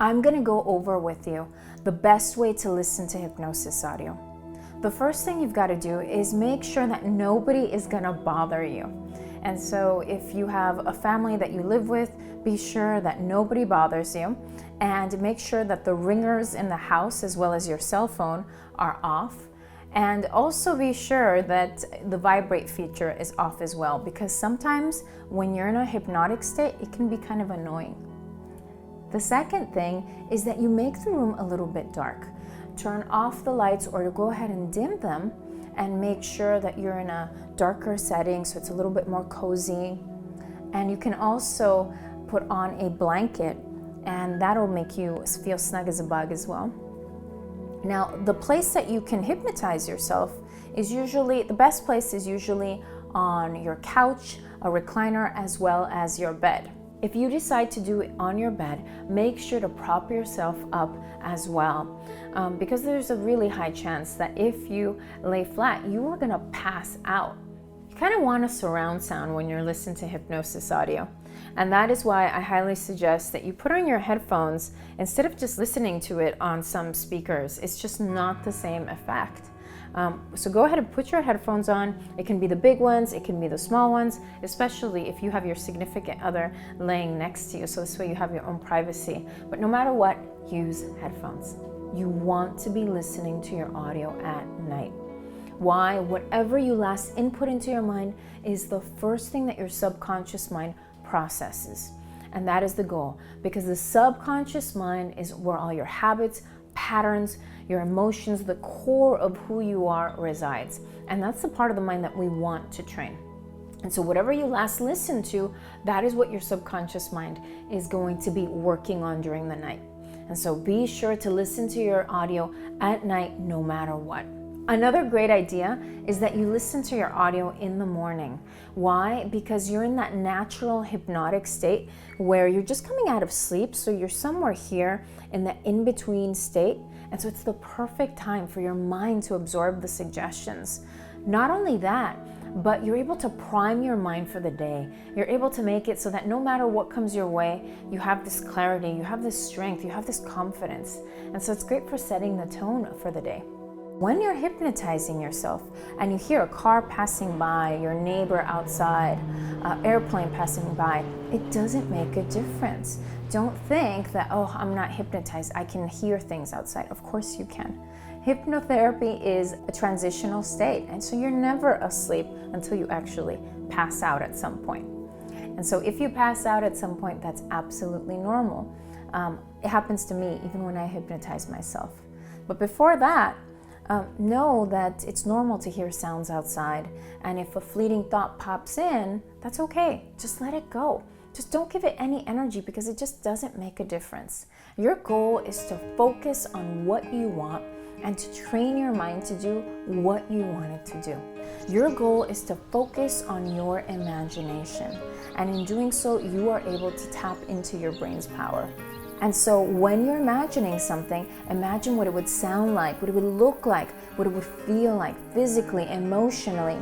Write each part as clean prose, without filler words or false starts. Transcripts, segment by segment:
I'm going to go over with you the best way to listen to hypnosis audio. The first thing you've got to do is make sure that nobody is going to bother you. And so if you have a family that you live with, be sure that nobody bothers you, and make sure that the ringers in the house as well as your cell phone are off. And also be sure that the vibrate feature is off as well, because sometimes when you're in a hypnotic state, it can be kind of annoying. The second thing is that you make the room a little bit dark. Turn off the lights or go ahead and dim them, and make sure that you're in a darker setting so it's a little bit more cozy. And you can also put on a blanket, and that'll make you feel snug as a bug as well. Now, the place that you can hypnotize yourself is usually, the best place is usually on your couch, a recliner, as well as your bed. If you decide to do it on your bed, make sure to prop yourself up as well, because there's a really high chance that if you lay flat, you are gonna pass out. You kind of want a surround sound when you're listening to hypnosis audio. And that is why I highly suggest that you put on your headphones instead of just listening to it on some speakers. It's just not the same effect. So go ahead and put your headphones on. It can be the big ones, it can be the small ones, especially if you have your significant other laying next to you, so this way you have your own privacy. But no matter what, use headphones. You want to be listening to your audio at night. Why? Whatever you last input into your mind is the first thing that your subconscious mind processes. And that is the goal, because the subconscious mind is where all your habits, patterns, your emotions, the core of who you are resides. And that's the part of the mind that we want to train. And so whatever you last listened to, that is what your subconscious mind is going to be working on during the night. And so be sure to listen to your audio at night no matter what. Another great idea is that you listen to your audio in the morning. Why? Because you're in that natural hypnotic state where you're just coming out of sleep, so you're somewhere here in the in-between state, and so it's the perfect time for your mind to absorb the suggestions. Not only that, but you're able to prime your mind for the day. You're able to make it so that no matter what comes your way, you have this clarity, you have this strength, you have this confidence. And so it's great for setting the tone for the day. When you're hypnotizing yourself and you hear a car passing by, your neighbor outside, an airplane passing by, it doesn't make a difference. Don't think that, oh, I'm not hypnotized, I can hear things outside. Of course you can. Hypnotherapy is a transitional state, and so you're never asleep until you actually pass out at some point. And so if you pass out at some point, that's absolutely normal. It happens to me even when I hypnotize myself. But before that, know that it's normal to hear sounds outside, and if a fleeting thought pops in, that's okay. Just let it go. Just don't give it any energy, because it just doesn't make a difference. Your goal is to focus on what you want and to train your mind to do what you want it to do. Your goal is to focus on your imagination, and in doing so, you are able to tap into your brain's power. And so when you're imagining something, imagine what it would sound like, what it would look like, what it would feel like physically, emotionally.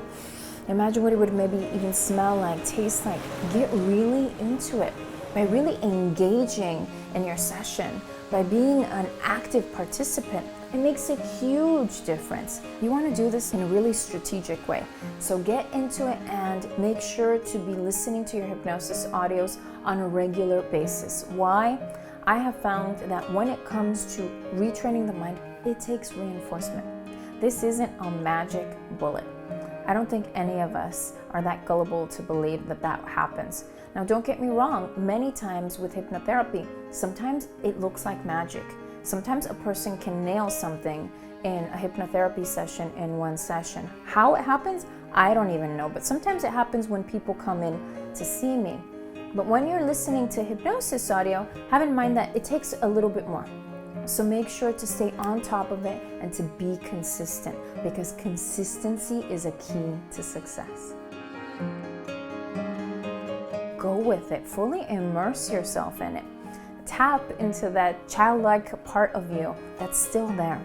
Imagine what it would maybe even smell like, taste like. Get really into it by really engaging in your session, by being an active participant. It makes a huge difference. You want to do this in a really strategic way. So get into it and make sure to be listening to your hypnosis audios on a regular basis. Why? I have found that when it comes to retraining the mind, it takes reinforcement. This isn't a magic bullet. I don't think any of us are that gullible to believe that that happens. Now, don't get me wrong, many times with hypnotherapy, sometimes it looks like magic. Sometimes a person can nail something in a hypnotherapy session in one session. How it happens, I don't even know, but sometimes it happens when people come in to see me. But when you're listening to hypnosis audio, have in mind that it takes a little bit more. So make sure to stay on top of it and to be consistent, because consistency is a key to success. Go with it, fully immerse yourself in it. Tap into that childlike part of you that's still there.